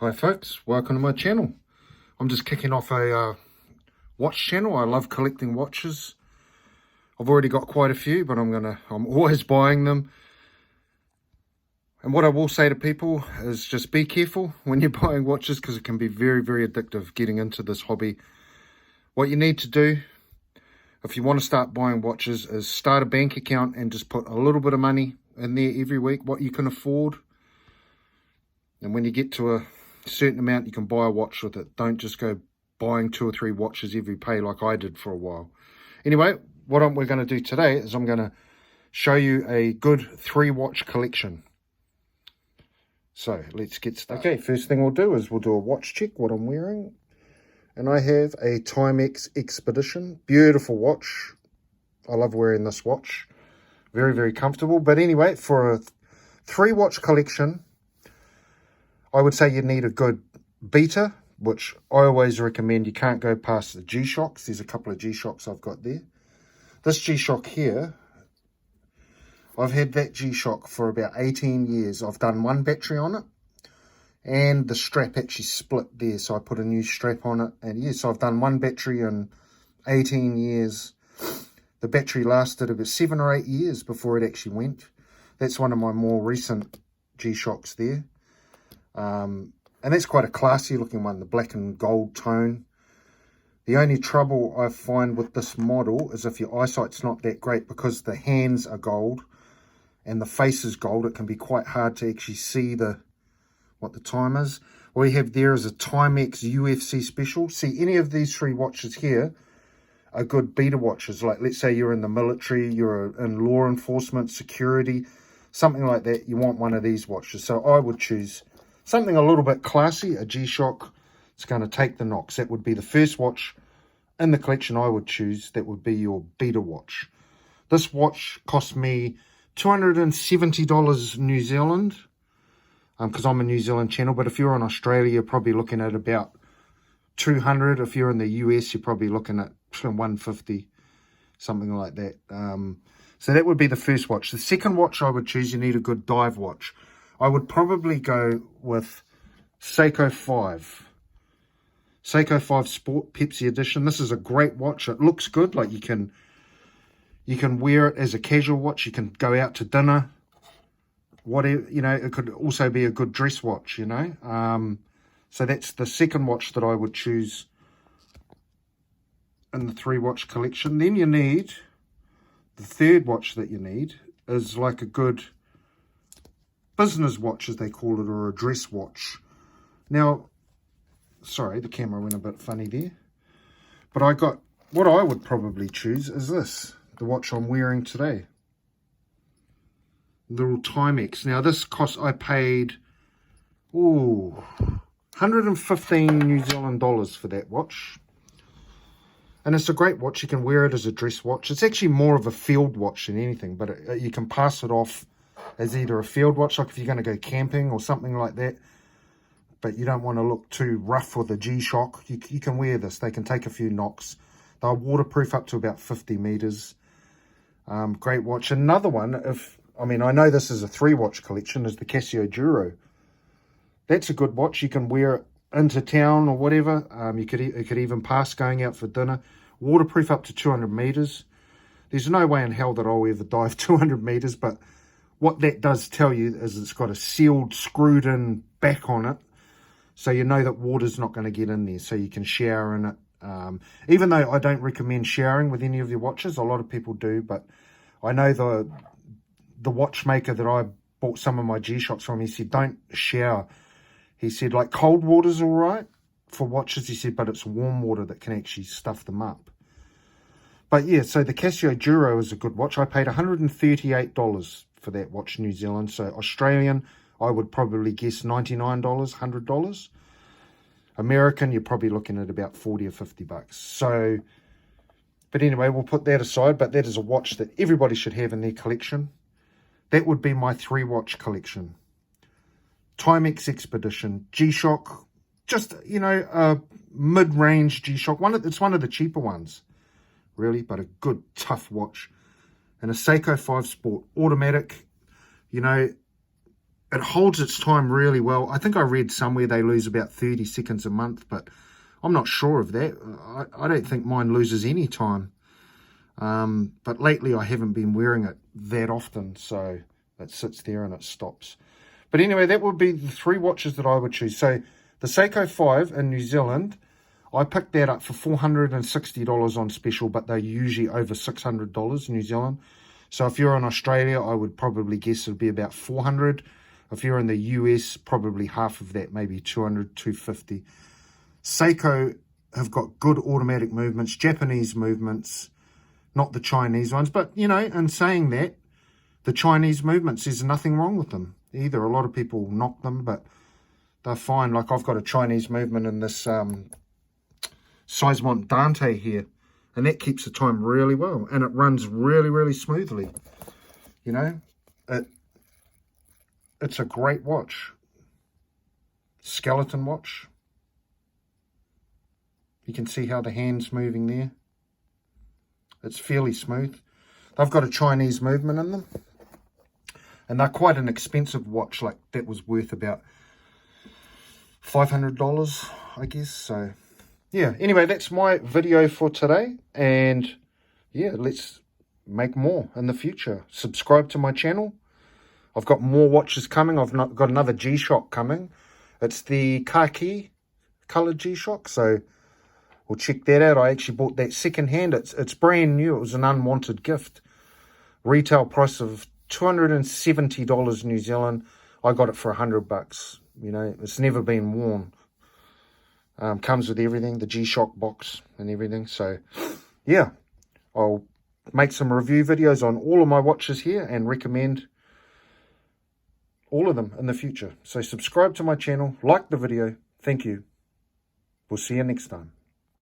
Hi folks, welcome to my channel. I'm just kicking off a watch channel. I love collecting watches. I've already got quite a few, but I'm always buying them. And what I will say to people is just be careful when you're buying watches, because it can be very, very addictive getting into this hobby. What you need to do if you want to start buying watches is start a bank account and just put a little bit of money in there every week, what you can afford. And when you get to a certain amount, you can buy a watch with it. Don't just go buying 2 or 3 watches every pay like I did for a while. Anyway, what we're going to do today is I'm going to show you a good 3-watch collection. So let's get started. Okay, first thing we'll do is we'll do a watch check, what I'm wearing. And I have a Timex Expedition. Beautiful watch. I love wearing this watch. Very, very comfortable. But anyway, for a 3-watch collection, I would say you need a good beater, which I always recommend. You can't go past the G-Shocks. There's a couple of G-Shocks I've got there. This G-Shock here, I've had that G-Shock for about 18 years. I've done 1 battery on it, and the strap actually split there, so I put a new strap on it. And yes, I've done 1 battery in 18 years. The battery lasted about 7 or 8 years before it actually went. That's one of my more recent G-Shocks there. And that's quite a classy looking one, the black and gold tone. The only trouble I find with this model is if your eyesight's not that great, because the hands are gold and the face is gold, it can be quite hard to actually see what the time is. What we have there is a Timex UFC Special. See, any of these 3 watches here are good beater watches. Like, let's say you're in the military, you're in law enforcement, security, something like that. You want one of these watches. So I would choose something a little bit classy, a G-Shock. It's going to take the knocks. That would be the first watch in the collection I would choose. That would be your beater watch. This watch cost me $270 New Zealand, because I'm a New Zealand channel. But if you're in Australia, you're probably looking at about 200. If you're in the US, you're probably looking at 150, something like that. So that would be the first watch. The second watch I would choose, you need a good dive watch. I would probably go with Seiko 5. Seiko 5 Sport Pepsi Edition. This is a great watch. It looks good. Like, you can wear it as a casual watch. You can go out to dinner. Whatever, you know, it could also be a good dress watch, you know. So that's the second watch that I would choose in the 3-watch collection. Then you need, the third watch that you need is like a good business watch, as they call it, or a dress watch. Now, sorry, the camera went a bit funny there. But what I would probably choose is this, the watch I'm wearing today. Little Timex. Now, this cost, I paid, 115 New Zealand dollars for that watch. And it's a great watch. You can wear it as a dress watch. It's actually more of a field watch than anything, but you can pass it off as either a field watch, like if you're going to go camping or something like that, but you don't want to look too rough with a G-Shock. You can wear this. They can take a few knocks. They're waterproof up to about 50 meters. Great watch. Another one, I know this is a 3-watch collection, is the Casio Duro. That's a good watch. You can wear it into town or whatever. It could even pass going out for dinner. Waterproof up to 200 meters. There's no way in hell that I'll ever dive 200 meters, but what that does tell you is it's got a sealed, screwed-in back on it, so you know that water's not going to get in there, so you can shower in it. Even though I don't recommend showering with any of your watches, a lot of people do, but I know the watchmaker that I bought some of my G-Shocks from, he said, don't shower. He said, like, cold water's all right for watches, he said, but it's warm water that can actually stuff them up. But yeah, so the Casio Duro is a good watch. I paid $138 for that watch, New Zealand. So Australian, I would probably guess $99, $100. American, you're probably looking at about 40 or 50 bucks. So, but anyway, we'll put that aside. But that is a watch that everybody should have in their collection. That would be my 3-watch collection. Timex Expedition, G-Shock, just, you know, a mid-range G-Shock. It's one of the cheaper ones, really, but a good, tough watch. And a Seiko 5 Sport, automatic. You know, it holds its time really well. I think I read somewhere they lose about 30 seconds a month, but I'm not sure of that. I don't think mine loses any time. But lately I haven't been wearing it that often, so it sits there and it stops. But anyway, that would be the 3 watches that I would choose. So the Seiko 5 in New Zealand, I picked that up for $460 on special, but they're usually over $600 in New Zealand. So if you're in Australia, I would probably guess it would be about $400. If you're in the US, probably half of that, maybe $200, $250. Seiko have got good automatic movements, Japanese movements, not the Chinese ones. But, you know, in saying that, the Chinese movements, there's nothing wrong with them either. A lot of people knock them, but they're fine. Like I've got a Chinese movement in this Sizemont Dante here, and that keeps the time really well, and it runs really, really smoothly. You know, it's a great watch. Skeleton watch. You can see how the hand's moving there. It's fairly smooth. They've got a Chinese movement in them. And they're quite an expensive watch. Like, that was worth about $500, I guess. So, yeah. Anyway, that's my video for today. And, yeah, let's make more in the future. Subscribe to my channel. I've got more watches coming. I've got another G-Shock coming. It's the khaki coloured G-Shock. So, we'll check that out. I actually bought that second hand. It's brand new. It was an unwanted gift. Retail price of $270 New Zealand. I got it for $100. You know, it's never been worn. Comes with everything, the G-Shock box and everything. So, yeah, I'll make some review videos on all of my watches here and recommend all of them in the future. So subscribe to my channel, like the video. Thank you. We'll see you next time.